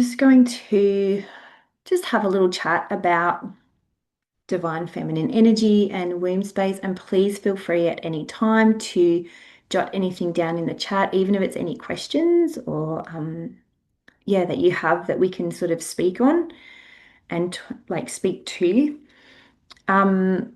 Just going to just have a little chat about divine feminine energy and womb space. And please feel free at any time to jot anything down in the chat, even if it's any questions or yeah, that you have that we can sort of speak on and like speak to. Um,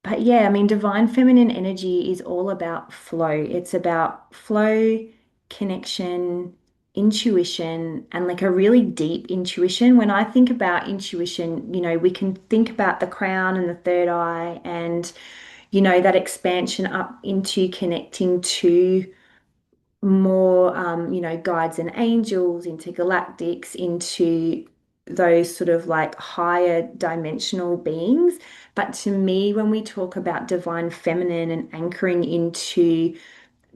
But yeah, I mean, divine feminine energy is all about flow. It's about flow, connection, intuition, and like a really deep intuition. When I think about intuition, we can think about the crown and the third eye and, that expansion up into connecting to more, guides and angels, into galactics, into those sort of like higher dimensional beings. But to me, when we talk about divine feminine and anchoring into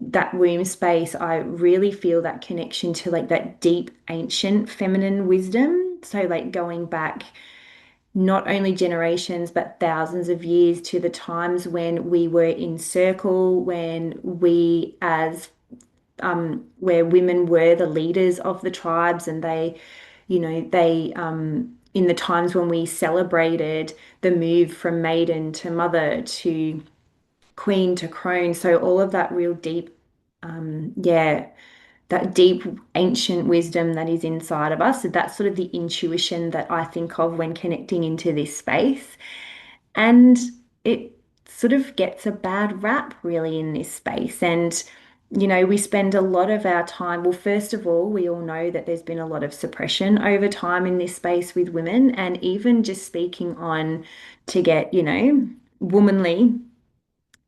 that womb space, I really feel that connection to like that deep ancient feminine wisdom. So, like going back not only generations, but thousands of years to the times when we were in circle, when we as where women were the leaders of the tribes and they in the times when we celebrated the move from maiden to mother to queen to crone. So all of that real deep, yeah, that deep ancient wisdom that is inside of us. So that's sort of the intuition that I think of when connecting into this space. And it sort of gets a bad rap really in this space. And, we spend a lot of our time, well, first of all, we all know that there's been a lot of suppression over time in this space with women. And even just speaking on to get, womanly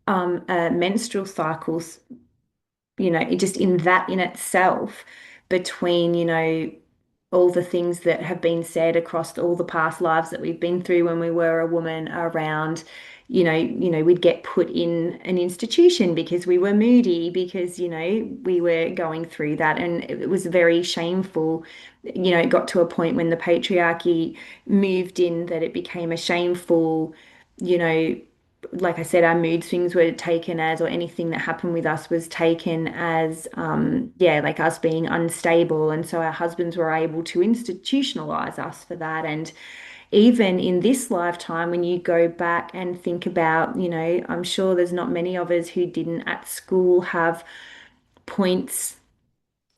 menstrual cycles, just in that in itself, between, all the things that have been said across all the past lives that we've been through when we were a woman around, we'd get put in an institution because we were moody, because, we were going through that. And it was very shameful. It got to a point when the patriarchy moved in that it became a shameful, you know, like I said, our mood swings were taken as, or anything that happened with us was taken as, yeah, like us being unstable. And so our husbands were able to institutionalize us for that. And even in this lifetime, when you go back and think about, I'm sure there's not many of us who didn't at school have points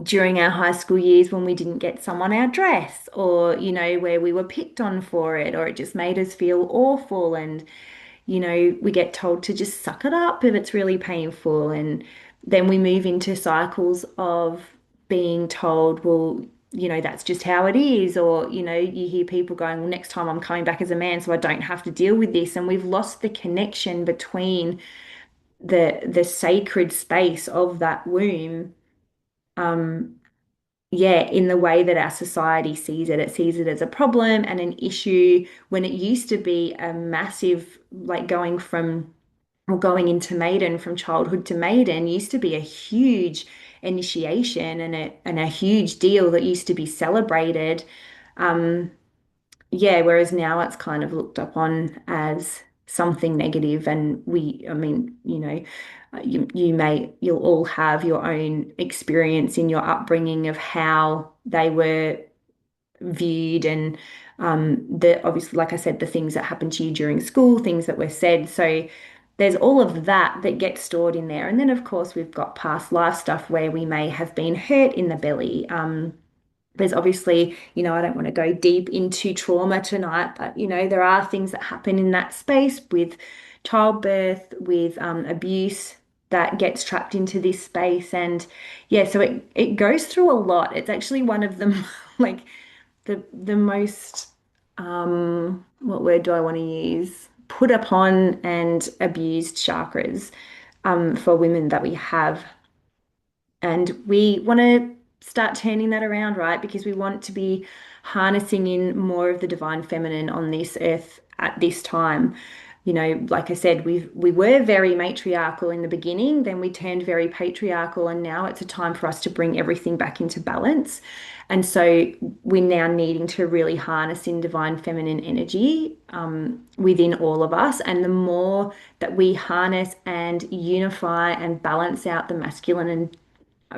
during our high school years when we didn't get someone our dress, or, where we were picked on for it, or it just made us feel awful. And we get told to just suck it up if it's really painful. And then we move into cycles of being told, well, that's just how it is. Or, you hear people going, well, next time I'm coming back as a man so I don't have to deal with this. And we've lost the connection between the sacred space of that womb. Um, yeah, in the way that our society sees it. It sees it as a problem and an issue when it used to be a massive, like going from or going into maiden, from childhood to maiden, used to be a huge initiation and a huge deal that used to be celebrated. Um, yeah, whereas now it's kind of looked upon as something negative. And I mean, you'll all have your own experience in your upbringing of how they were viewed, and the obviously, like I said, the things that happened to you during school, things that were said. So there's all of that that gets stored in there. And then, of course, we've got past life stuff where we may have been hurt in the belly. There's obviously, I don't want to go deep into trauma tonight, but, there are things that happen in that space with childbirth, with abuse that gets trapped into this space. And yeah, so it goes through a lot. It's actually one of them, like the most, what word do I want to use? Put upon and abused chakras for women that we have. And we want to start turning that around, right? Because we want to be harnessing in more of the divine feminine on this earth at this time. Like I said, we were very matriarchal in the beginning, then we turned very patriarchal, and now it's a time for us to bring everything back into balance. And so we're now needing to really harness in divine feminine energy within all of us. And the more that we harness and unify and balance out the masculine and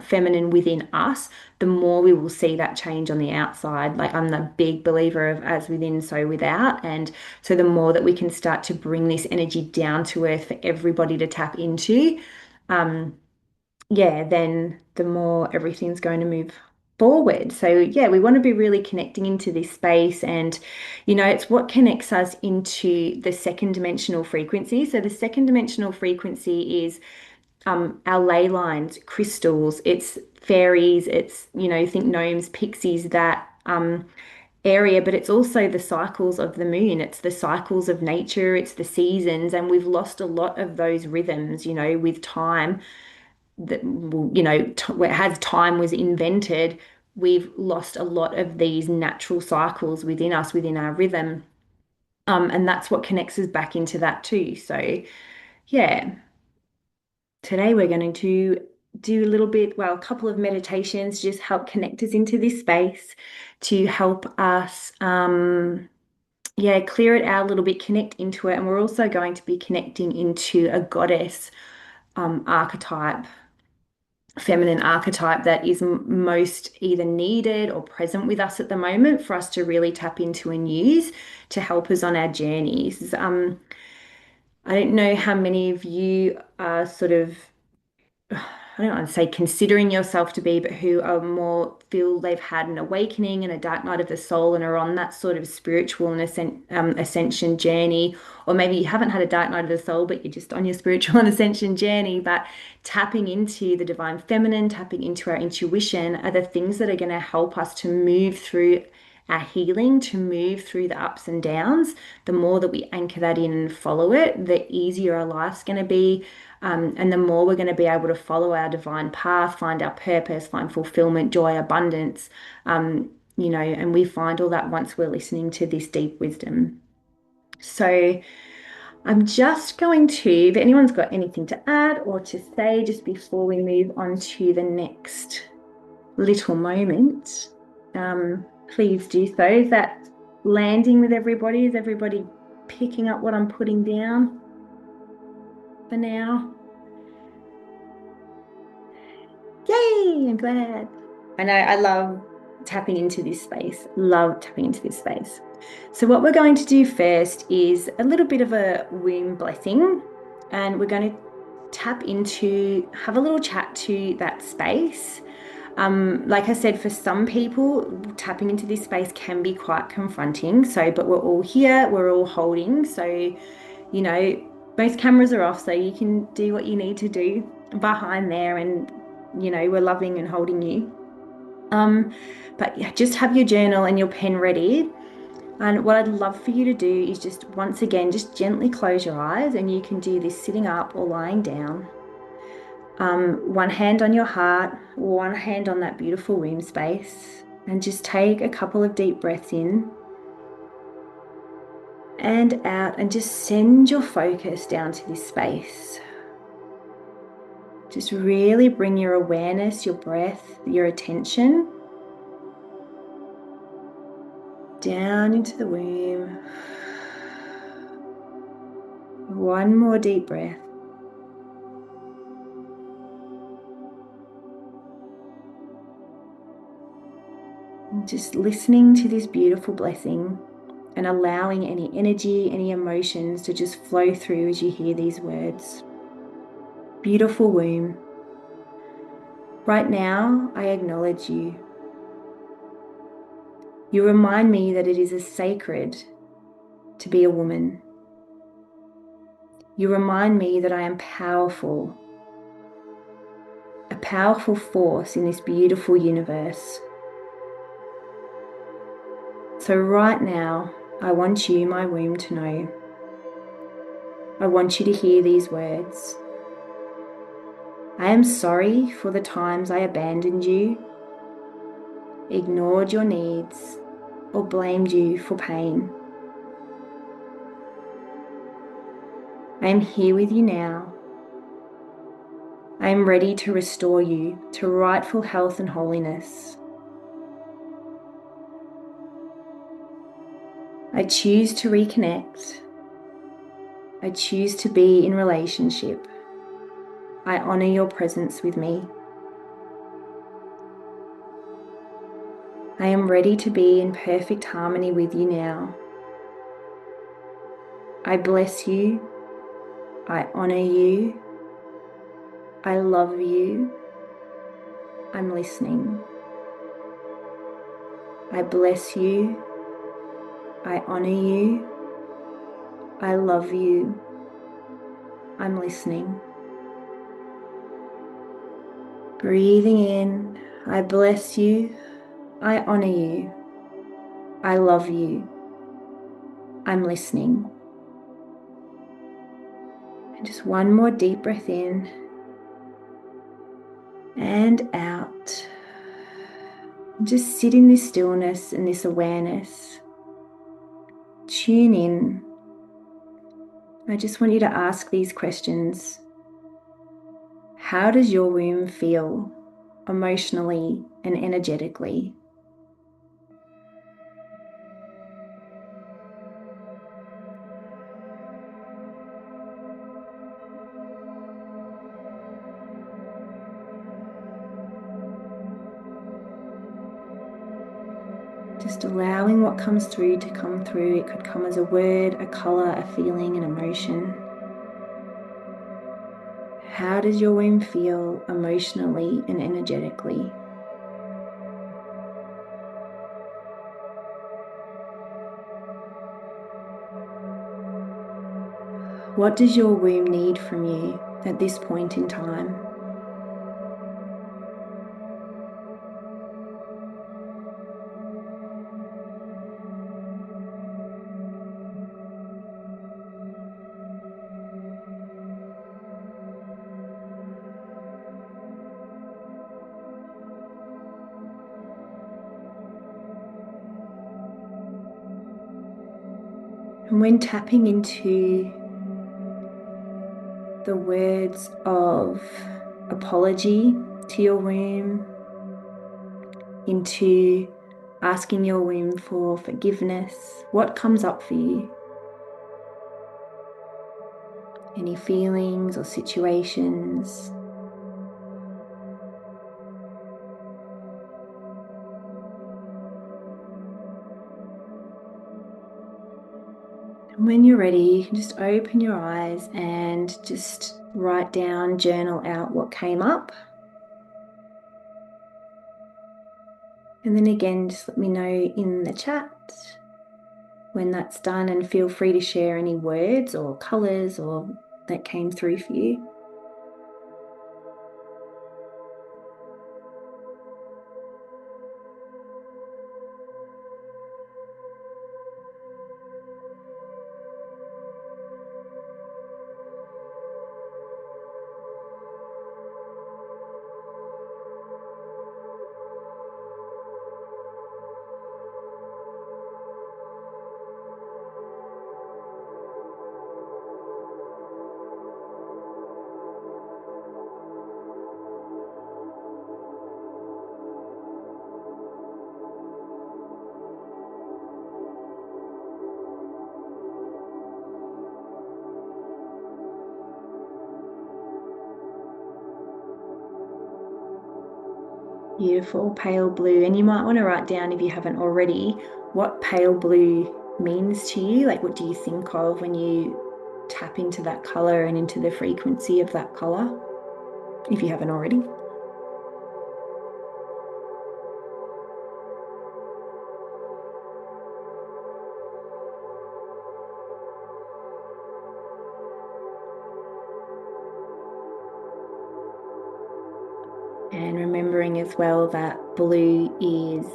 feminine within us, the more we will see that change on the outside. Like I'm the big believer of as within, so without. And so the more that we can start to bring this energy down to earth for everybody to tap into, yeah, then the more everything's going to move forward. So, yeah, we want to be really connecting into this space. And, it's what connects us into the second dimensional frequency. So, the second dimensional frequency is our ley lines, crystals, it's fairies, it's, think gnomes, pixies, that area, but it's also the cycles of the moon, it's the cycles of nature, it's the seasons. And we've lost a lot of those rhythms, with time that as time was invented, we've lost a lot of these natural cycles within us, within our rhythm. And that's what connects us back into that too. So yeah, today we're going to do a little bit, well, a couple of meditations to just help connect us into this space, to help us yeah, clear it out a little bit, connect into it. And we're also going to be connecting into a goddess archetype, feminine archetype, that is most either needed or present with us at the moment for us to really tap into and use to help us on our journeys. I don't know how many of you are sort of, I don't want to say considering yourself to be, but who are more feel they've had an awakening and a dark night of the soul and are on that sort of spiritual and ascension journey. Or maybe you haven't had a dark night of the soul, but you're just on your spiritual and ascension journey. But tapping into the divine feminine, tapping into our intuition are the things that are going to help us to move through our healing, to move through the ups and downs. The more that we anchor that in and follow it, the easier our life's going to be. And the more we're going to be able to follow our divine path, find our purpose, find fulfillment, joy, abundance, and we find all that once we're listening to this deep wisdom. So I'm just going to, if anyone's got anything to add or to say just before we move on to the next little moment, please do so. Is that landing with everybody? Is everybody picking up what I'm putting down for now? Yay, I'm glad. I know I love tapping into this space, love tapping into this space. So what we're going to do first is a little bit of a womb blessing, and we're going to tap into, have a little chat to that space. Like I said, for some people, tapping into this space can be quite confronting. So, but we're all here, we're all holding. So, most cameras are off, so you can do what you need to do behind there, and we're loving and holding you. But yeah, just have your journal and your pen ready. And what I'd love for you to do is just once again, just gently close your eyes, and you can do this sitting up or lying down. One hand on your heart, one hand on that beautiful womb space, and just take a couple of deep breaths in and out, and just send your focus down to this space. Just really bring your awareness, your breath, your attention down into the womb. One more deep breath. And just listening to this beautiful blessing and allowing any energy, any emotions to just flow through as you hear these words. Beautiful womb. Right now, I acknowledge you. You remind me that it is a sacred to be a woman. You remind me that I am powerful, a powerful force in this beautiful universe. So right now, I want you, my womb, to know. I want you to hear these words. I am sorry for the times I abandoned you, ignored your needs, or blamed you for pain. I am here with you now. I am ready to restore you to rightful health and holiness. I choose to reconnect. I choose to be in relationship. I honor your presence with me. I am ready to be in perfect harmony with you now. I bless you. I honor you. I love you. I'm listening. I bless you. I honor you. I love you. I'm listening. Breathing in. I bless you. I honor you. I love you. I'm listening. And just one more deep breath in and out. Just sit in this stillness and this awareness. Tune in. I just want you to ask these questions. How does your womb feel emotionally and energetically? Just allowing what comes through to come through. It could come as a word, a color, a feeling, an emotion. How does your womb feel emotionally and energetically? What does your womb need from you at this point in time? And when tapping into the words of apology to your womb, into asking your womb for forgiveness, what comes up for you? Any feelings or situations? And when you're ready, you can just open your eyes and just write down, journal out what came up. And then again, just let me know in the chat when that's done, and feel free to share any words or colors or that came through for you. Beautiful, pale blue. And you might want to write down, if you haven't already, what pale blue means to you. Like, what do you think of when you tap into that color and into the frequency of that color, if you haven't already? And remembering as well that blue is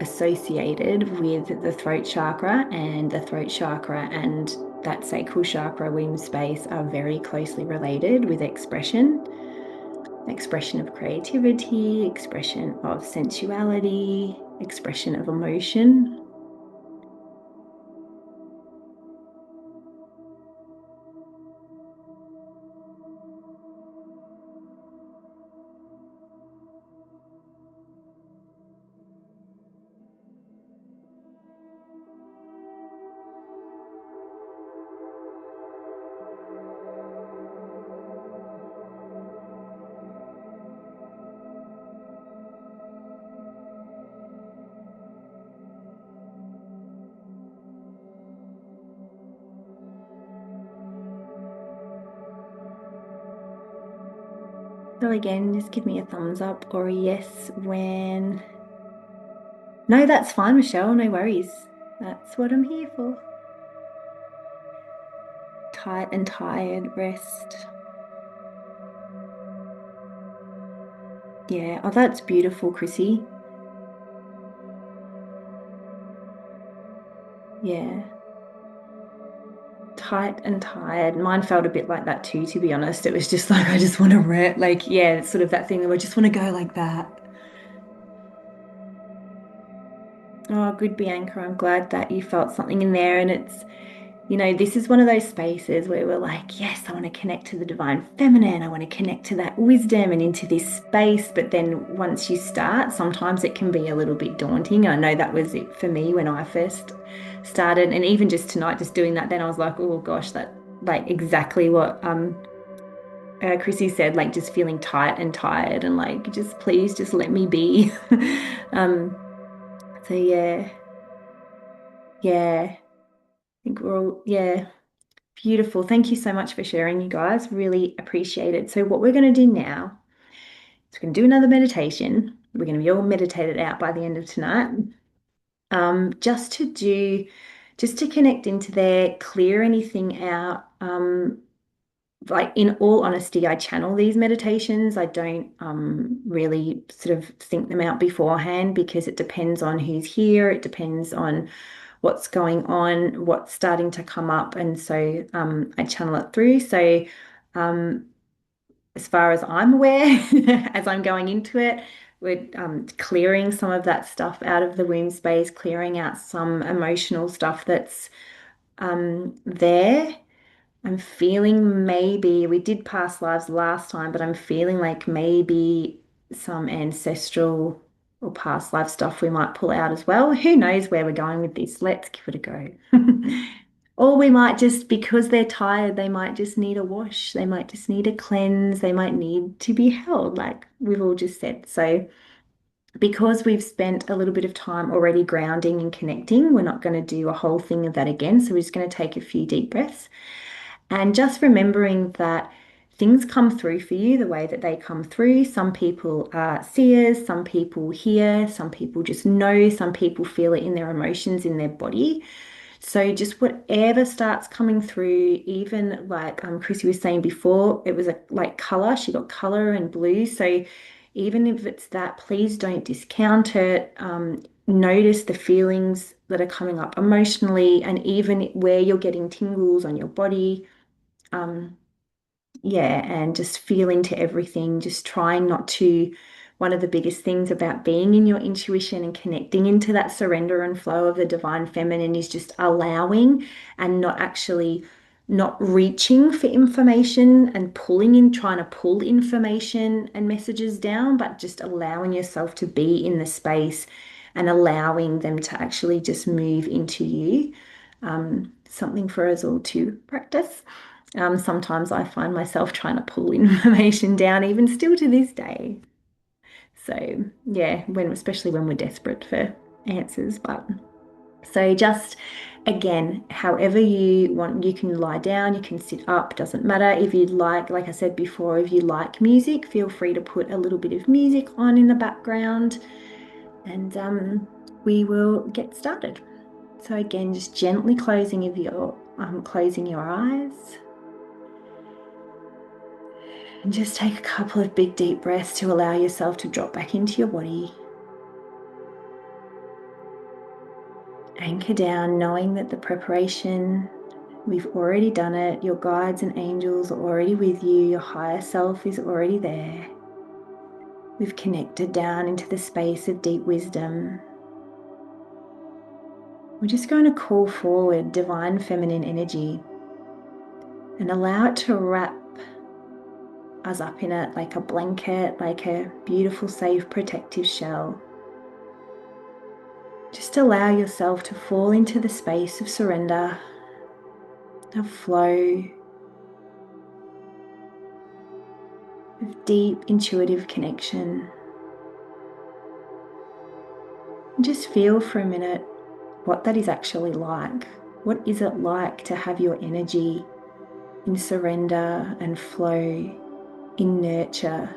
associated with the throat chakra, and the throat chakra and that sacral chakra, womb space, are very closely related with expression of creativity, expression of sensuality, expression of emotion. So again, just give me a thumbs up or a yes when. No, that's fine, Michelle. No worries. That's what I'm here for. Tight and tired, rest. Yeah. Oh, that's beautiful, Chrissy. Yeah. Tight and tired. Mine felt a bit like that too, to be honest. It was just like, I just want to rest. Like, yeah, it's sort of that thing that I just want to go like that. Oh, good, Bianca. I'm glad that you felt something in there. And it's, this is one of those spaces where we're like, yes, I want to connect to the divine feminine. I want to connect to that wisdom and into this space. But then once you start, sometimes it can be a little bit daunting. I know that was it for me when I first started. And even just tonight, just doing that, then I was like, oh gosh, that like exactly what Chrissy said, like just feeling tight and tired and like, just please just let me be. Um, so yeah, yeah. I think we're all, yeah. Beautiful. Thank you so much for sharing, you guys. Really appreciate it. So, what we're going to do now is we're going to do another meditation. We're going to be all meditated out by the end of tonight. Just to do, just to connect into there, clear anything out. Like in all honesty, I channel these meditations. I don't really sort of think them out beforehand because it depends on who's here. It depends on what's going on, what's starting to come up. And so I channel it through. So um, as far as I'm aware, as I'm going into it, we're clearing some of that stuff out of the womb space, clearing out some emotional stuff that's there. I'm feeling maybe we did past lives last time, but I'm feeling like maybe some ancestral or past life stuff we might pull out as well. Who knows where we're going with this? Let's give it a go. Or we might just, because they're tired, they might just need a wash. They might just need a cleanse. They might need to be held, like we've all just said. So, because we've spent a little bit of time already grounding and connecting, we're not going to do a whole thing of that again. So, we're just going to take a few deep breaths. And just remembering that things come through for you the way that they come through. Some people are seers, some people hear, some people just know, some people feel it in their emotions, in their body. So just whatever starts coming through, even like Chrissy was saying before, it was a like color. She got color and blue. So even if it's that, please don't discount it. Notice the feelings that are coming up emotionally and even where you're getting tingles on your body. Um, yeah, and just feeling to everything, just trying not to. One of the biggest things about being in your intuition and connecting into that surrender and flow of the divine feminine is just allowing and not actually not reaching for information and pulling in, trying to pull information and messages down, but just allowing yourself to be in the space and allowing them to actually just move into you. Something for us all to practice. Sometimes I find myself trying to pull information down, even still to this day. So yeah, especially when we're desperate for answers. But so just again, however you want, you can lie down, you can sit up, doesn't matter. If you like I said before, if you like music, feel free to put a little bit of music on in the background, and we will get started. So again, just gently closing your eyes. And just take a couple of big deep breaths to allow yourself to drop back into your body. Anchor down, knowing that the preparation, we've already done it. Your guides and angels are already with you. Your higher self is already there. We've connected down into the space of deep wisdom. We're just going to call forward divine feminine energy and allow it to wrap us up in it like a blanket, like a beautiful, safe, protective shell. Just allow yourself to fall into the space of surrender, of flow, of deep intuitive connection. And just feel for a minute what that is actually like. What is it like to have your energy in surrender and flow, in nurture?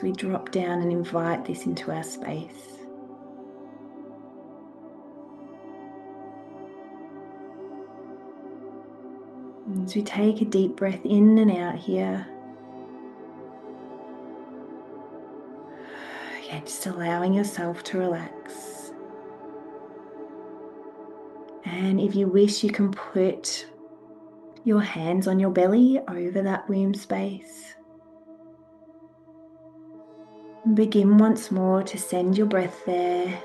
as we drop down and invite this into our space. As we take a deep breath in and out here, just allowing yourself to relax. And if you wish, you can put your hands on your belly over that womb space. And begin once more to send your breath there.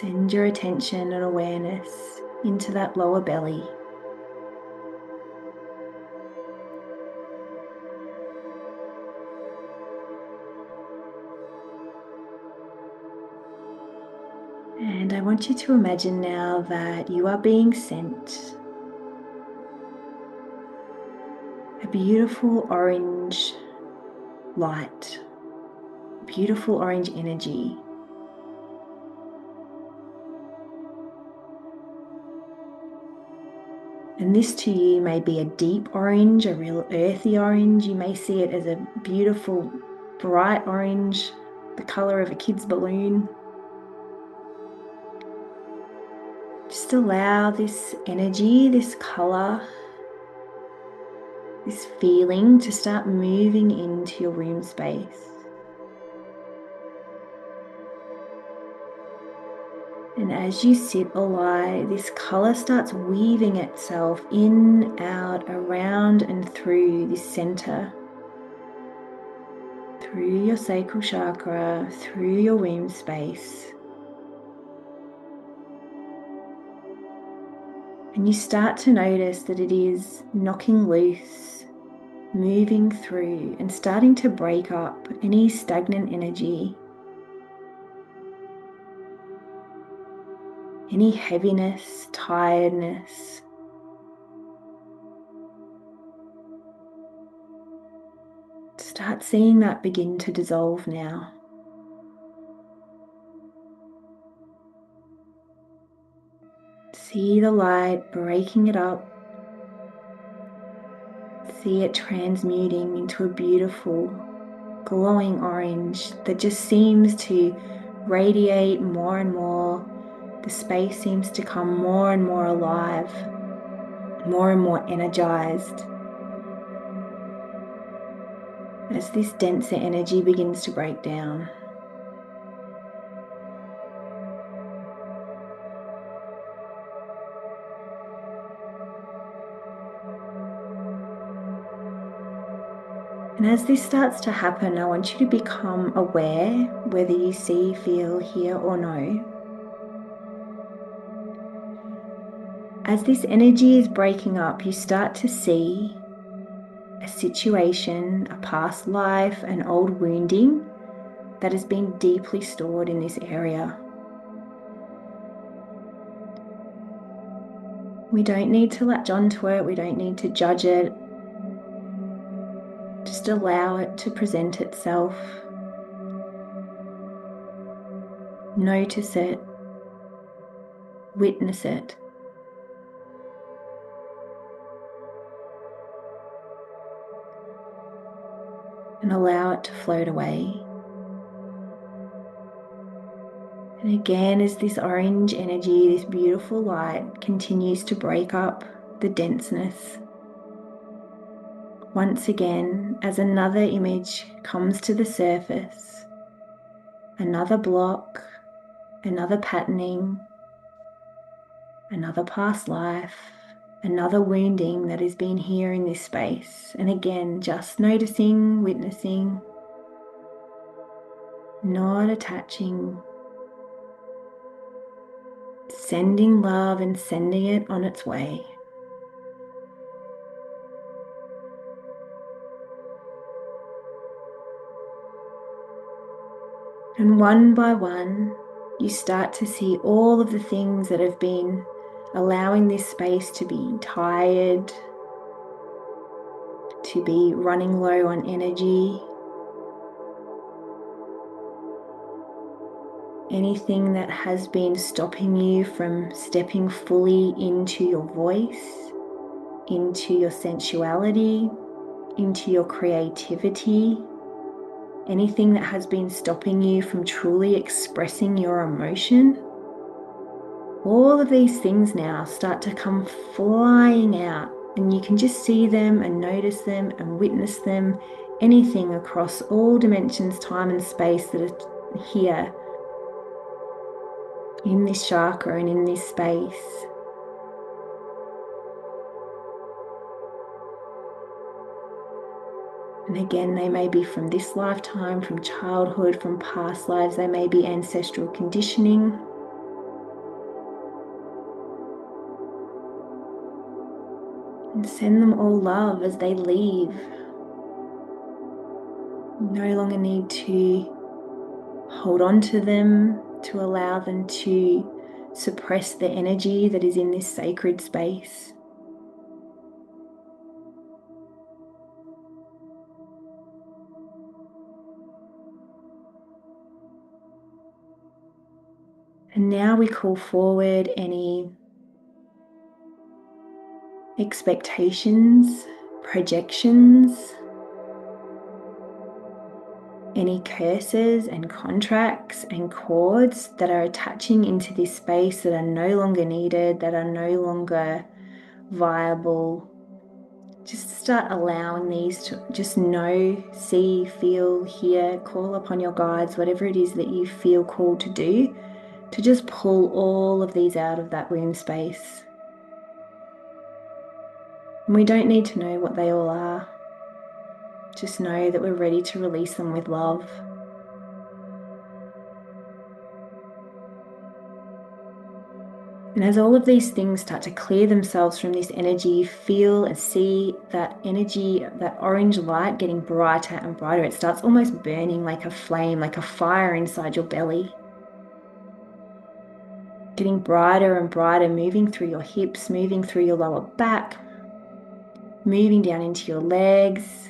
Send your attention and awareness into that lower belly. And I want you to imagine now that you are being sent a beautiful orange light, beautiful orange energy. And this to you may be a deep orange, a real earthy orange. You may see it as a beautiful, bright orange, the color of a kid's balloon. Just allow this energy, this color, this feeling to start moving into your room space. And as you sit or lie, this color starts weaving itself in, out, around, and through this center. Through your sacral chakra, through your womb space. And you start to notice that it is knocking loose, moving through, and starting to break up any stagnant energy, any heaviness, tiredness. Start seeing that begin to dissolve now. See the light breaking it up. See it transmuting into a beautiful, glowing orange that just seems to radiate more and more. The space seems to come more and more alive, more and more energized, as this denser energy begins to break down. And as this starts to happen, I want you to become aware, whether you see, feel, hear, or know. As this energy is breaking up, you start to see a situation, a past life, an old wounding that has been deeply stored in this area. We don't need to latch onto it, we don't need to judge it. Just allow it to present itself. Notice it, witness it. And allow it to float away. And again, as this orange energy, this beautiful light continues to break up the denseness, once again, as another image comes to the surface, another block, another patterning, another past life, another wounding that has been here in this space. And again, just noticing, witnessing, not attaching, sending love and sending it on its way. And one by one, you start to see all of the things that have been allowing this space to be tired, to be running low on energy. Anything that has been stopping you from stepping fully into your voice, into your sensuality, into your creativity. anything that has been stopping you from truly expressing your emotion. All of these things now start to come flying out, and you can just see them and notice them and witness them. Anything across all dimensions, time and space that are here in this chakra and in this space. And again, they may be from this lifetime, from childhood, from past lives. They may be ancestral conditioning. And send them all love as they leave. You no longer need to hold on to them, to allow them to suppress the energy that is in this sacred space. And now we call forward any expectations, projections, any curses and contracts and cords that are attaching into this space that are no longer needed, that are no longer viable. Just start allowing these to just know, see, feel, hear, call upon your guides, whatever it is that you feel called to do, to just pull all of these out of that womb space. And we don't need to know what they all are. Just know that we're ready to release them with love. And as all of these things start to clear themselves from this energy, feel and see that energy, that orange light getting brighter and brighter. It starts almost burning like a flame, like a fire inside your belly. Getting brighter and brighter, moving through your hips, moving through your lower back, moving down into your legs,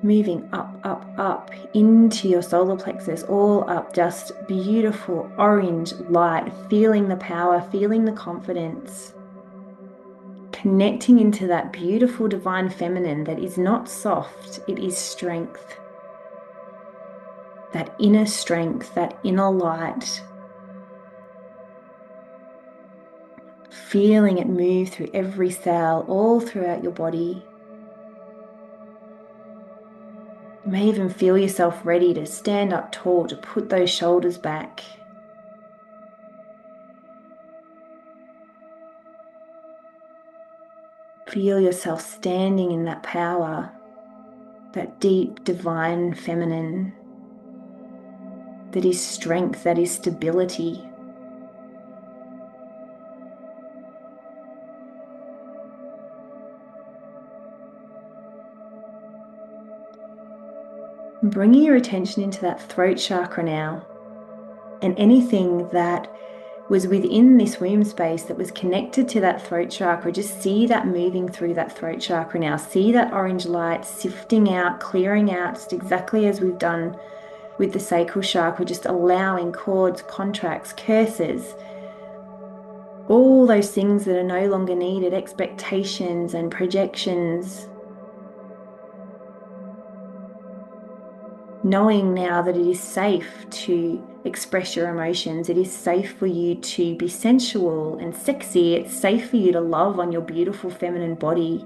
moving up, up, up into your solar plexus, all up, just beautiful orange light, feeling the power, feeling the confidence, connecting into that beautiful divine feminine that is not soft, it is strength. That inner strength, that inner light. Feeling it move through every cell, all throughout your body. You may even feel yourself ready to stand up tall, to put those shoulders back. Feel yourself standing in that power, that deep, divine feminine, that is strength, that is stability. Bringing your attention into that throat chakra now, and anything that was within this womb space that was connected to that throat chakra, just see that moving through that throat chakra now. See that orange light sifting out, clearing out, just exactly as we've done with the sacral chakra, just allowing cords, contracts, curses, all those things that are no longer needed, expectations and projections. Knowing now that it is safe to express your emotions, it is safe for you to be sensual and sexy, it's safe for you to love on your beautiful feminine body.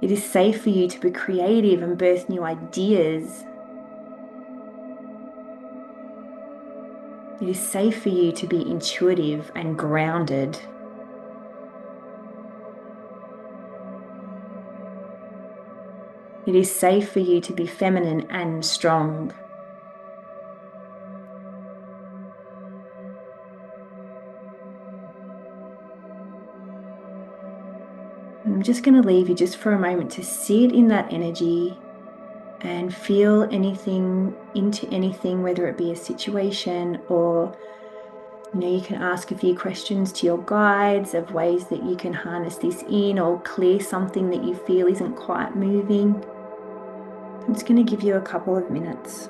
It is safe for you to be creative and birth new ideas. It is safe for you to be intuitive and grounded. It is safe for you to be feminine and strong. I'm just going to leave you just for a moment to sit in that energy and feel anything into anything, whether it be a situation or, you can ask a few questions to your guides of ways that you can harness this in or clear something that you feel isn't quite moving. I'm just going to give you a couple of minutes.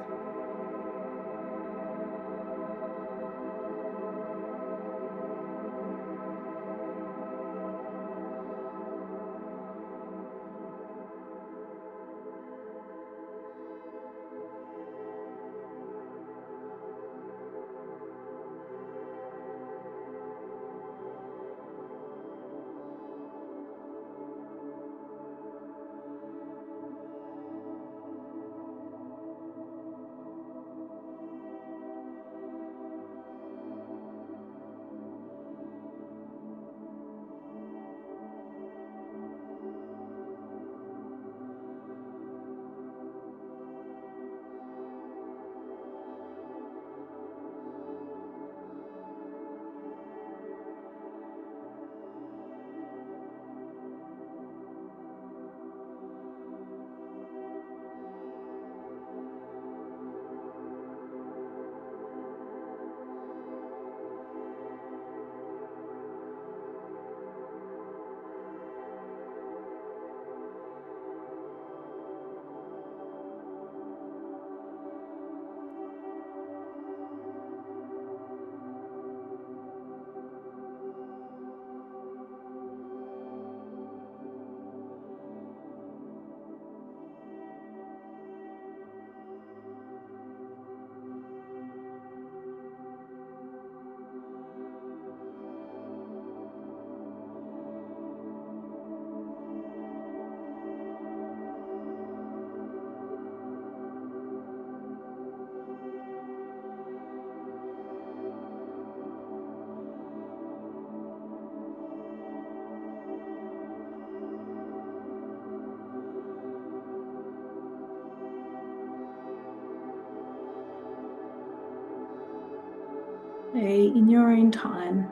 So, in your own time,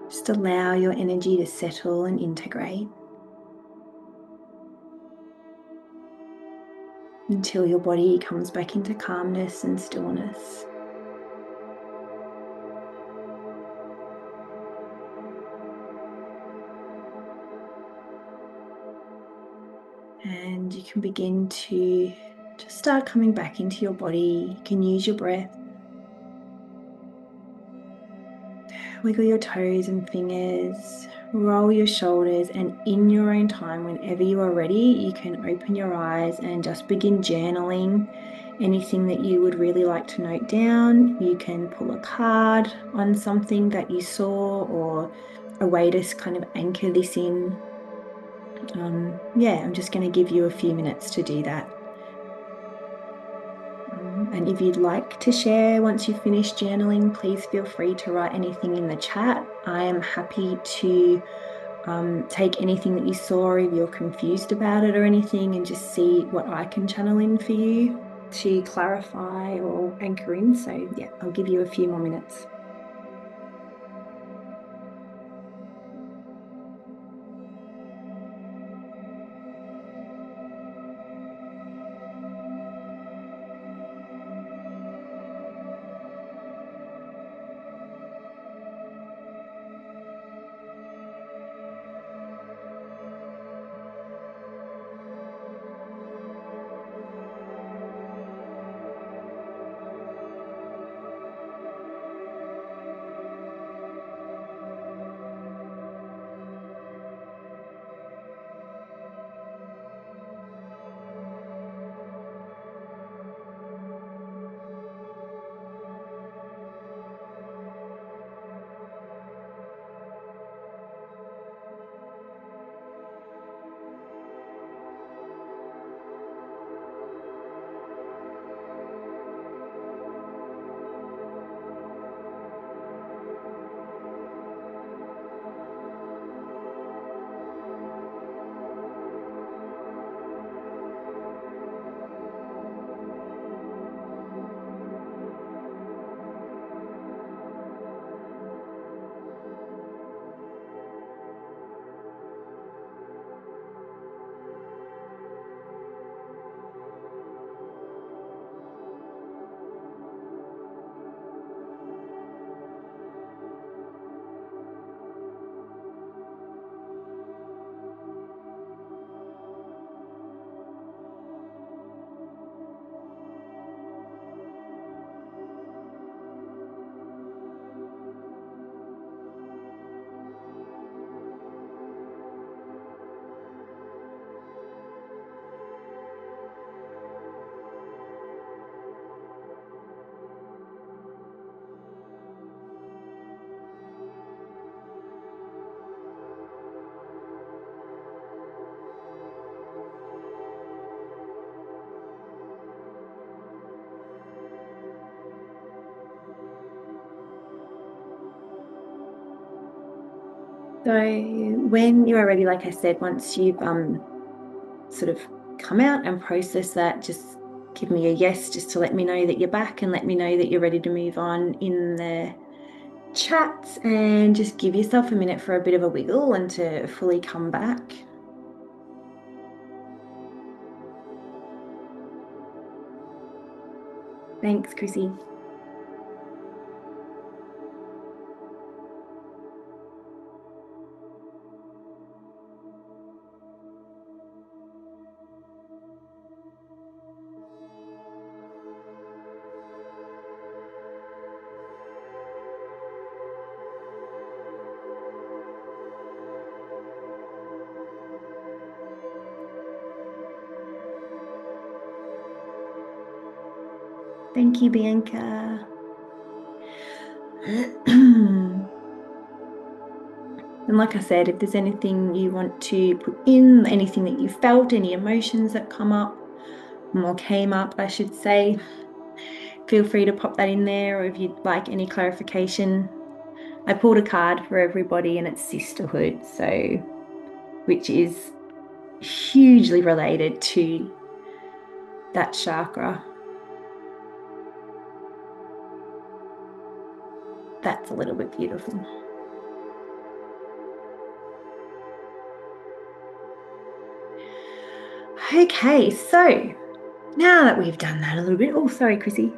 just allow your energy to settle and integrate until your body comes back into calmness and stillness. And you can begin to just start coming back into your body. You can use your breath. Wiggle your toes and fingers, roll your shoulders, and in your own time, whenever you are ready, you can open your eyes and just begin journaling anything that you would really like to note down. You can pull a card on something that you saw or a way to kind of anchor this in. Yeah, I'm just going to give you a few minutes to do that. And if you'd like to share once you've finished journaling, please feel free to write anything in the chat. I am happy to take anything that you saw if you're confused about it or anything and just see what I can channel in for you to clarify or anchor in. So yeah, I'll give you a few more minutes. So when you are ready, like I said, once you've sort of come out and process that, just give me a yes, just to let me know that you're back and let me know that you're ready to move on in the chat, and just give yourself a minute for a bit of a wiggle and to fully come back. Thanks, Chrissy. Thank you, Bianca. And like I said, if there's anything you want to put in, anything that you felt, any emotions that come up or came up, I should say, feel free to pop that in there. Or if you'd like any clarification, I pulled a card for everybody and it's sisterhood, so which is hugely related to that chakra. That's a little bit beautiful. Okay, so now that we've done that a little bit, oh, sorry, Chrissy.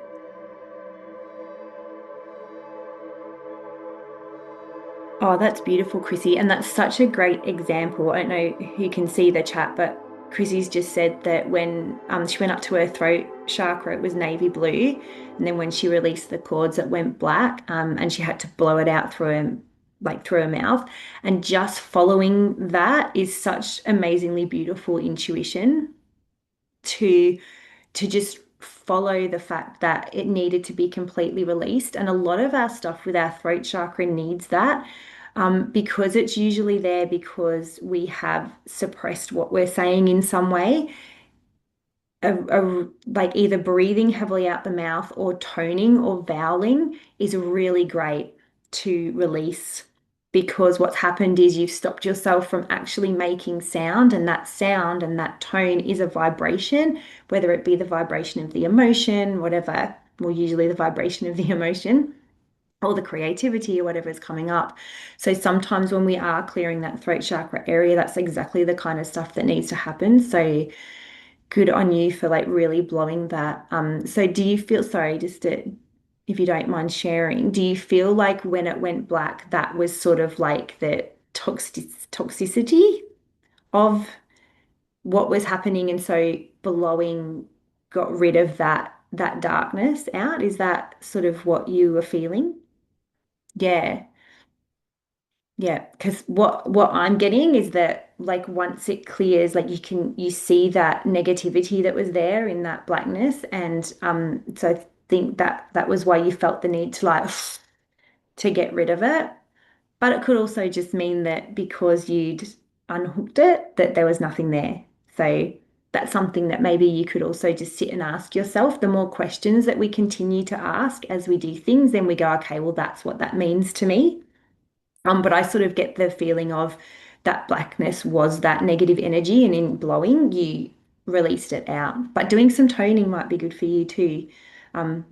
Oh, that's beautiful, Chrissy. And that's such a great example. I don't know who can see the chat, but Chrissy's just said that when she went up to her throat chakra, it was navy blue. And then when she released the cords, it went black. And she had to blow it out through through her mouth. And just following that is such amazingly beautiful intuition to just follow the fact that it needed to be completely released. And a lot of our stuff with our throat chakra needs that because it's usually there because we have suppressed what we're saying in some way. Like either breathing heavily out the mouth or toning or vowling is really great to release because what's happened is you've stopped yourself from actually making sound and that tone is a vibration, whether it be the vibration of the emotion, whatever, well, usually the vibration of the emotion or the creativity or whatever is coming up. So sometimes when we are clearing that throat chakra area, that's exactly the kind of stuff that needs to happen. So good on you for like really blowing that. So do you feel, sorry, just to, if you don't mind sharing, do you feel like when it went black, that was sort of like the toxicity of what was happening, and so blowing got rid of that darkness out? Is that sort of what you were feeling? Yeah. Yeah, because what I'm getting is that like once it clears, like you see that negativity that was there in that blackness, and so I think that that was why you felt the need to like to get rid of it. But it could also just mean that because you'd unhooked it, that there was nothing there. So that's something that maybe you could also just sit and ask yourself. The more questions that we continue to ask as we do things, then we go, okay, well, that's what that means to me. But I sort of get the feeling of that blackness was that negative energy, and in blowing, you released it out. But doing some toning might be good for you too.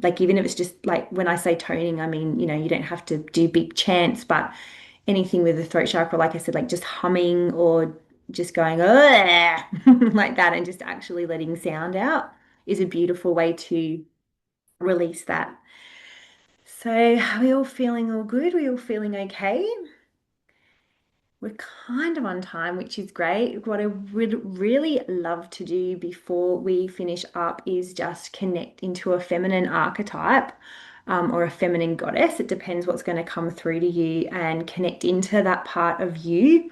Like even if it's just like when I say toning, I mean, you don't have to do big chants, but anything with the throat chakra, like I said, like just humming or just going like that and just actually letting sound out is a beautiful way to release that. So are we all feeling all good? We all feeling okay? We're kind of on time, which is great. What I would really love to do before we finish up is just connect into a feminine archetype, or a feminine goddess. It depends what's going to come through to you and connect into that part of you.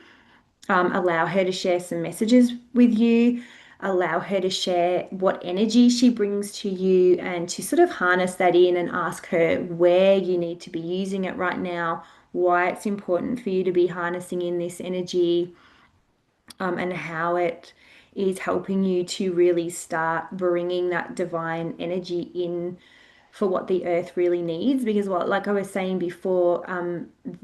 Allow her to share some messages with you, allow her to share what energy she brings to you, and to sort of harness that in and ask her where you need to be using it right now, why it's important for you to be harnessing in this energy, and how it is helping you to really start bringing that divine energy in for what the earth really needs. Because what, like I was saying before,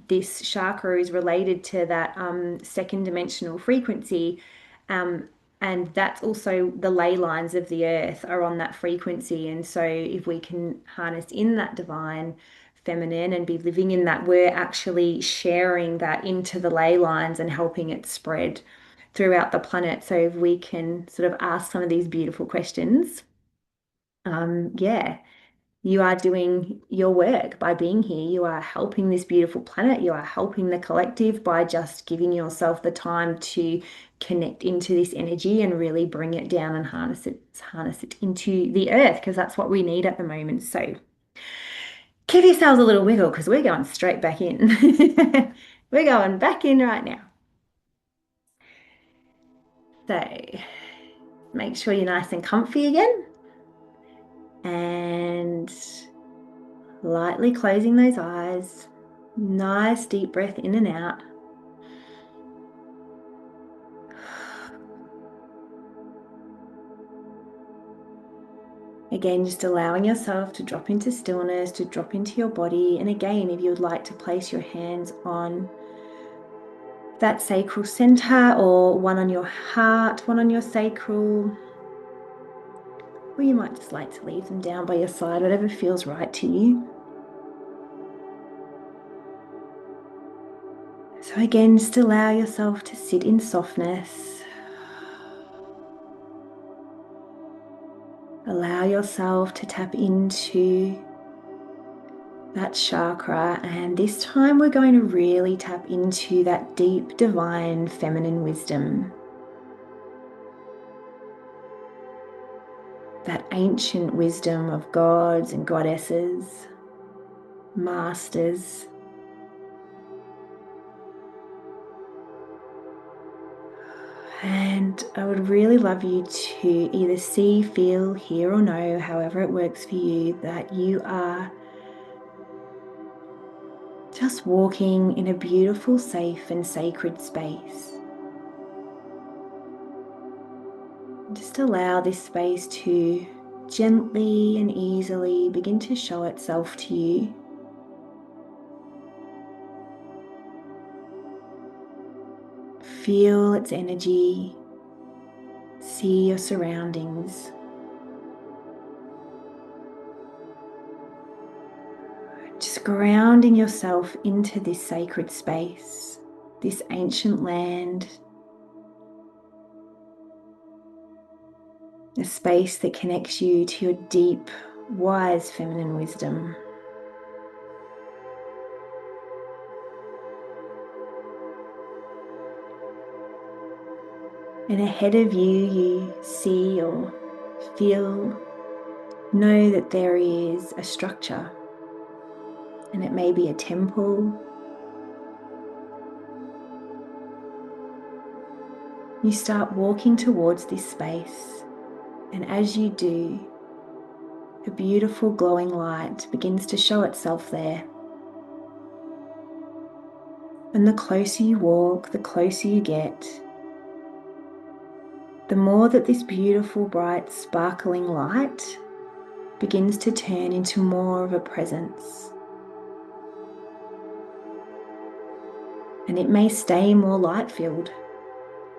this chakra is related to that second dimensional frequency, um, and that's also the ley lines of the earth are on that frequency. And so if we can harness in that divine feminine and be living in that, we're actually sharing that into the ley lines and helping it spread throughout the planet. So if we can sort of ask some of these beautiful questions, yeah, you are doing your work by being here. You are helping this beautiful planet. You are helping the collective by just giving yourself the time to connect into this energy and really bring it down and harness it into the earth, because that's what we need at the moment. So give yourselves a little wiggle because we're going straight back in. We're going back in right now. So make sure you're nice and comfy again, and lightly closing those eyes. Nice deep breath in and out. Again, just allowing yourself to drop into stillness, to drop into your body. And again, if you would like to place your hands on that sacral center, or one on your heart, one on your sacral, or you might just like to leave them down by your side, whatever feels right to you. So again, just allow yourself to sit in softness. Allow yourself to tap into that chakra, and this time we're going to really tap into that deep divine feminine wisdom, that ancient wisdom of gods and goddesses, masters. And I would really love you to either see, feel, hear, or know, however it works for you, that you are just walking in a beautiful, safe, and sacred space. Just allow this space to gently and easily begin to show itself to you. Feel its energy. See your surroundings. Just grounding yourself into this sacred space, this ancient land, a space that connects you to your deep, wise feminine wisdom. And ahead of you, you see or feel, know that there is a structure, and it may be a temple. You start walking towards this space, and as you do, a beautiful glowing light begins to show itself there. And the closer you walk, the closer you get, the more that this beautiful, bright, sparkling light begins to turn into more of a presence. And it may stay more light-filled,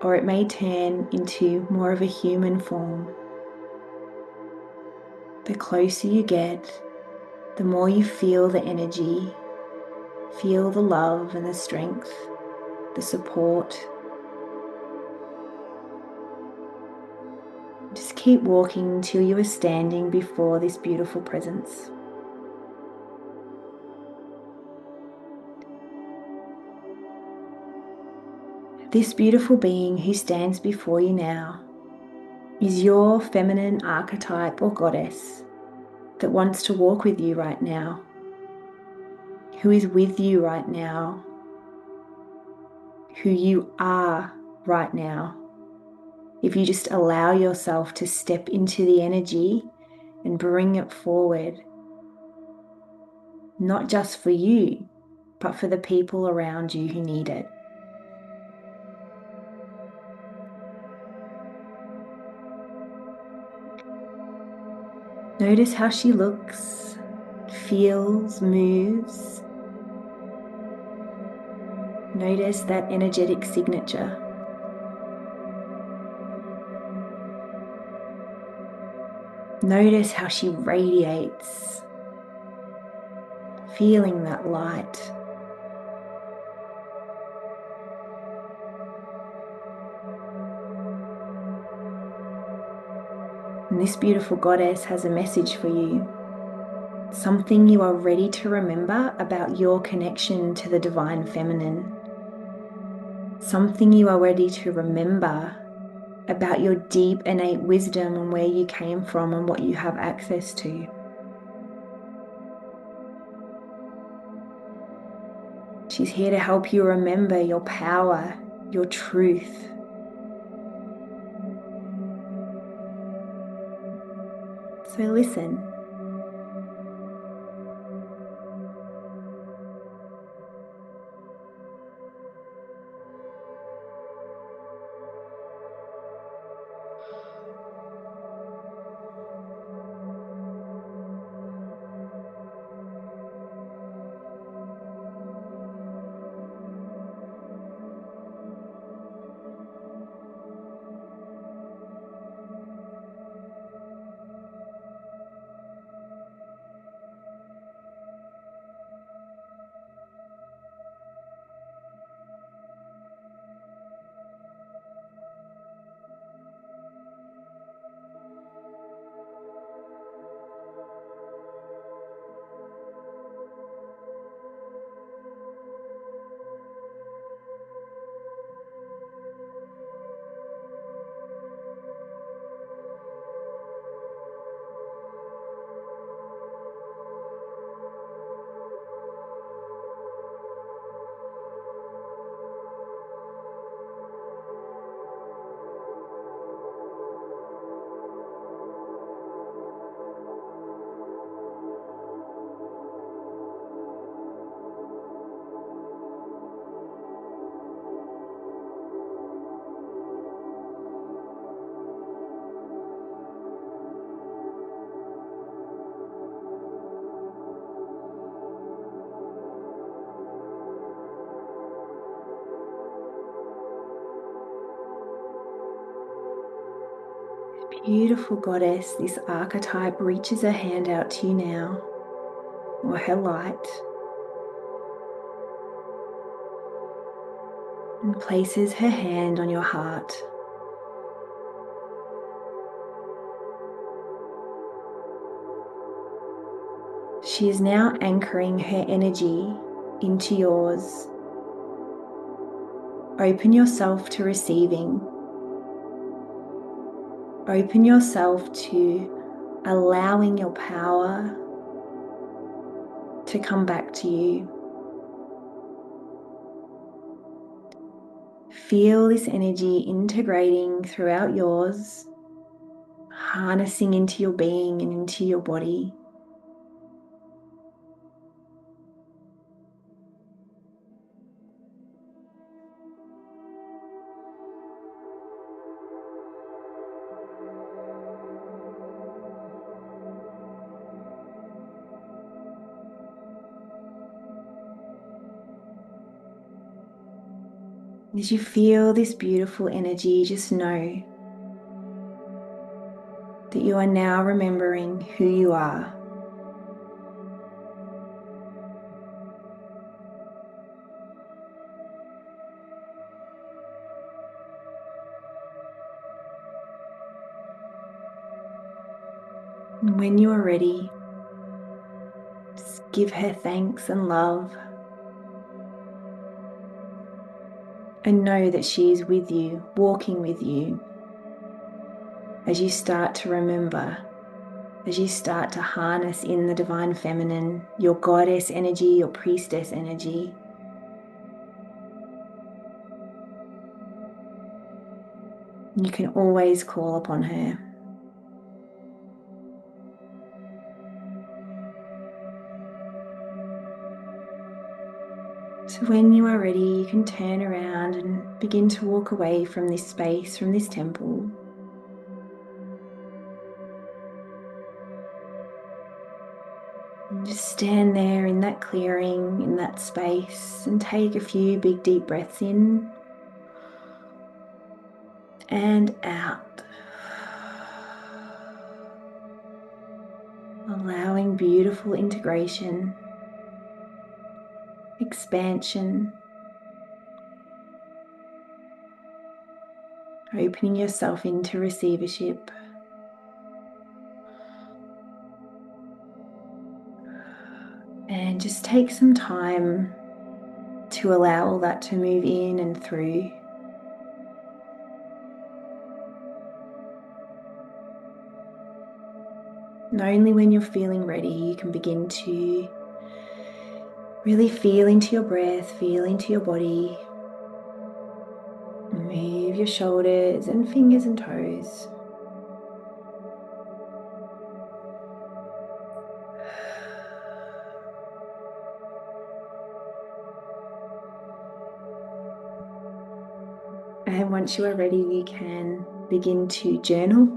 or it may turn into more of a human form. The closer you get, the more you feel the energy, feel the love and the strength, the support. Just keep walking until you are standing before this beautiful presence. This beautiful being who stands before you now is your feminine archetype or goddess that wants to walk with you right now, who is with you right now, who you are right now. If you just allow yourself to step into the energy and bring it forward, not just for you, but for the people around you who need it. Notice how she looks, feels, moves. Notice that energetic signature. Notice how she radiates, feeling that light. And this beautiful goddess has a message for you. Something you are ready to remember about your connection to the divine feminine. Something you are ready to remember about your deep innate wisdom and where you came from and what you have access to. She's here to help you remember your power, your truth. So listen. Beautiful goddess, this archetype reaches her hand out to you now, or her light, and places her hand on your heart. She is now anchoring her energy into yours. Open yourself to receiving. Open yourself to allowing your power to come back to you. Feel this energy integrating throughout yours, harnessing into your being and into your body. As you feel this beautiful energy, just know that you are now remembering who you are. And when you are ready, just give her thanks and love. And know that she is with you, walking with you, as you start to remember, as you start to harness in the divine feminine, your goddess energy, your priestess energy. You can always call upon her. So when you are ready, you can turn around and begin to walk away from this space, from this temple. And just stand there in that clearing, in that space, and take a few big deep breaths in and out. Allowing beautiful integration, expansion, opening yourself into receivership. And just take some time to allow all that to move in and through. And only when you're feeling ready, you can begin to really feel into your breath, feel into your body. Move your shoulders and fingers and toes. And once you are ready, you can begin to journal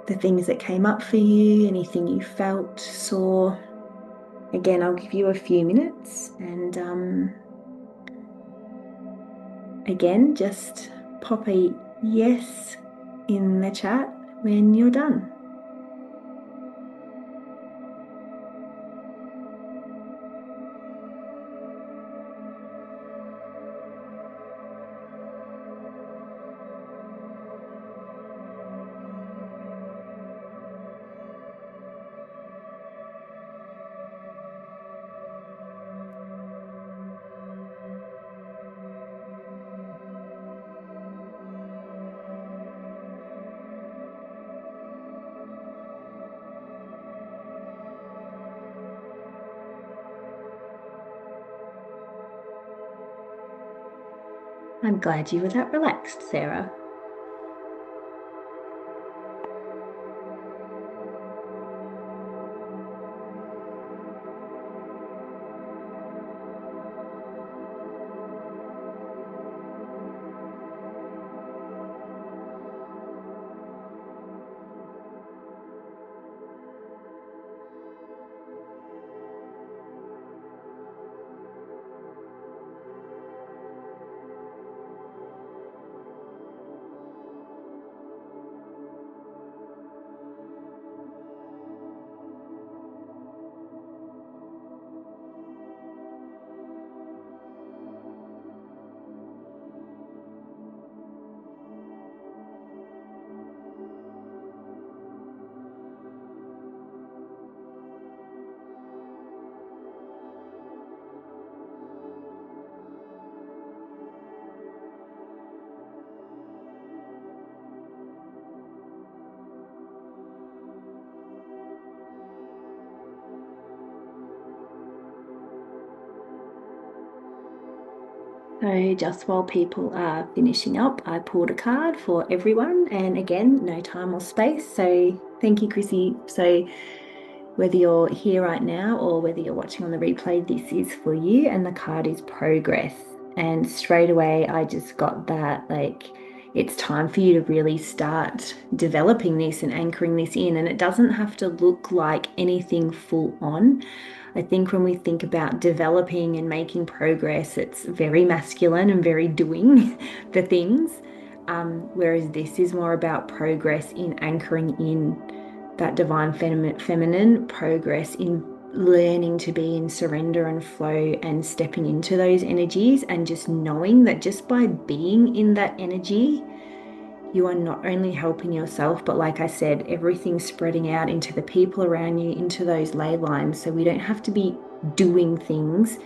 the things that came up for you, anything you felt, saw. Again, I'll give you a few minutes, and again, just pop a yes in the chat when you're done. I'm glad you were that relaxed, Sarah. So just while people are finishing up, I pulled a card for everyone, and again, no time or space. So thank you, Chrissy. So whether you're here right now or whether you're watching on the replay, this is for you, and the card is progress. And straight away, I just got that like it's time for you to really start developing this and anchoring this in. And it doesn't have to look like anything full on. I think when we think about developing and making progress, it's very masculine and very doing the things. Whereas this is more about progress in anchoring in that divine feminine progress in learning to be in surrender and flow and stepping into those energies and just knowing that just by being in that energy, you are not only helping yourself, but like I said, everything's spreading out into the people around you, into those ley lines. So we don't have to be doing things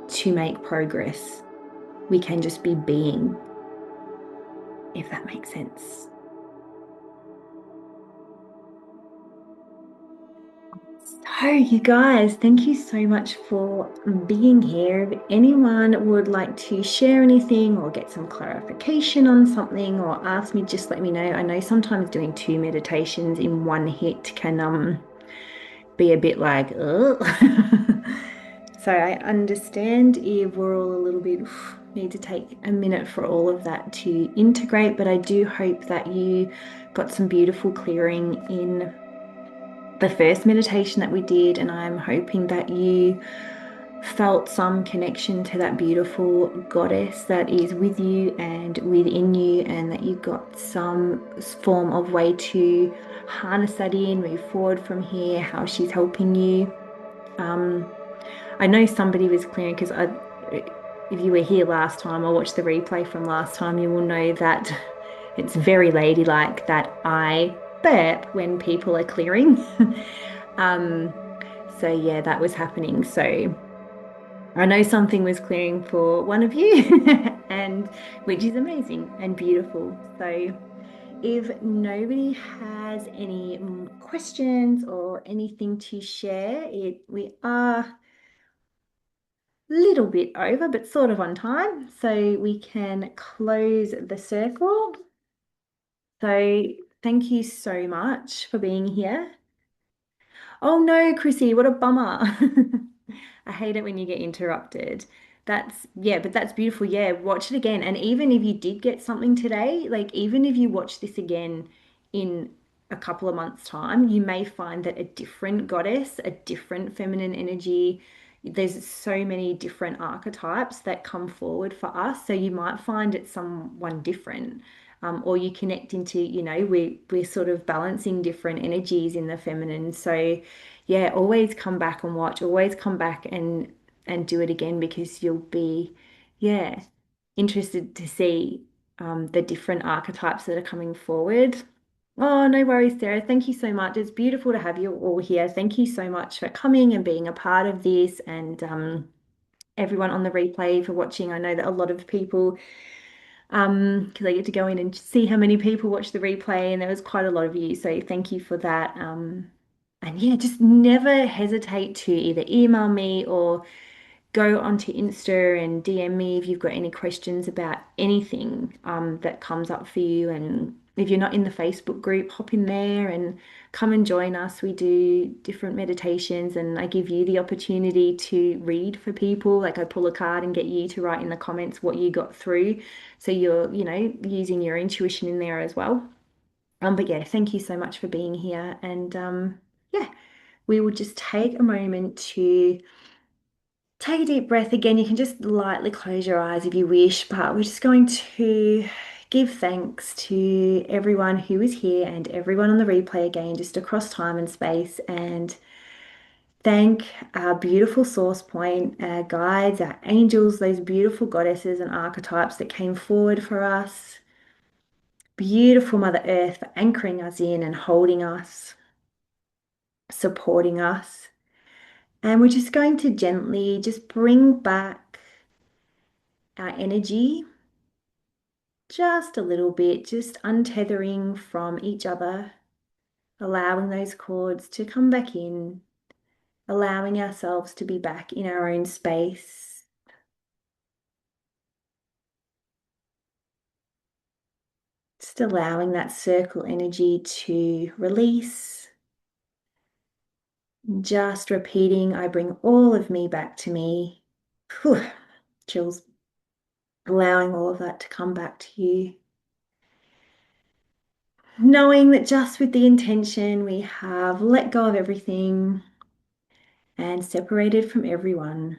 to make progress. We can just be being, if that makes sense. So, you guys, thank you so much for being here. If anyone would like to share anything or get some clarification on something or ask me, just let me know. I know sometimes doing two meditations in one hit can be a bit like, ugh. So I understand if we're all a little bit need to take a minute for all of that to integrate, but I do hope that you got some beautiful clearing in the first meditation that we did, and I'm hoping that you felt some connection to that beautiful goddess that is with you and within you, and that you got some form of way to harness that in, move forward from here, how she's helping you. Um, I know somebody was clearing because if you were here last time or watched the replay from last time, you will know that it's very ladylike that I burp when people are clearing. Um, so yeah, that was happening. So I know something was clearing for one of you, and which is amazing and beautiful. So if nobody has any questions or anything to share, we are a little bit over, but sort of on time. So we can close the circle. So thank you so much for being here. Oh no, Chrissy, what a bummer. I hate it when you get interrupted. Yeah, but that's beautiful. Yeah, watch it again. And even if you did get something today, like even if you watch this again in a couple of months' time, you may find that a different goddess, a different feminine energy, there's so many different archetypes that come forward for us. So you might find it's someone different. Or you connect into, we're sort of balancing different energies in the feminine. So yeah, always come back and watch, always come back and do it again because you'll be, yeah, interested to see the different archetypes that are coming forward. Oh, no worries, Sarah. Thank you so much. It's beautiful to have you all here. Thank you so much for coming and being a part of this, and everyone on the replay for watching. I know that a lot of people, because I get to go in and see how many people watch the replay, and there was quite a lot of you. So thank you for that. And yeah, just never hesitate to either email me or go onto Insta and DM me if you've got any questions about anything that comes up for you. And if you're not in the Facebook group, hop in there and come and join us. We do different meditations, and I give you the opportunity to read for people. Like I pull a card and get you to write in the comments what you got through. So you're, using your intuition in there as well. But yeah, thank you so much for being here. And yeah, we will just take a moment to take a deep breath again. You can just lightly close your eyes if you wish, but we're just going to give thanks to everyone who is here and everyone on the replay again, just across time and space, and thank our beautiful source point, our guides, our angels, those beautiful goddesses and archetypes that came forward for us. Beautiful Mother Earth for anchoring us in and holding us, supporting us. And we're just going to gently just bring back our energy just a little bit, just untethering from each other, allowing those cords to come back in, allowing ourselves to be back in our own space. Just allowing that circle energy to release. Just repeating, I bring all of me back to me. Whew, chills. Allowing all of that to come back to you. Knowing that just with the intention we have let go of everything and separated from everyone.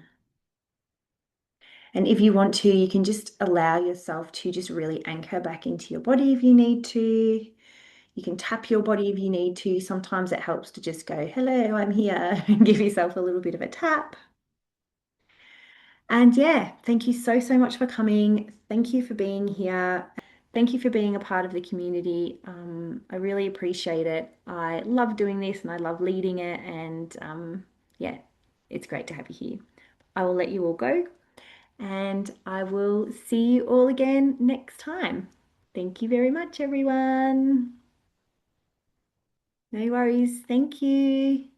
And if you want to, you can just allow yourself to just really anchor back into your body if you need to. You can tap your body if you need to. Sometimes it helps to just go, hello, I'm here, and give yourself a little bit of a tap. And yeah, thank you so, so much for coming. Thank you for being here. Thank you for being a part of the community. I really appreciate it. I love doing this and I love leading it. And yeah, it's great to have you here. I will let you all go and I will see you all again next time. Thank you very much, everyone. No worries. Thank you.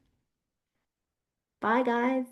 Bye, guys.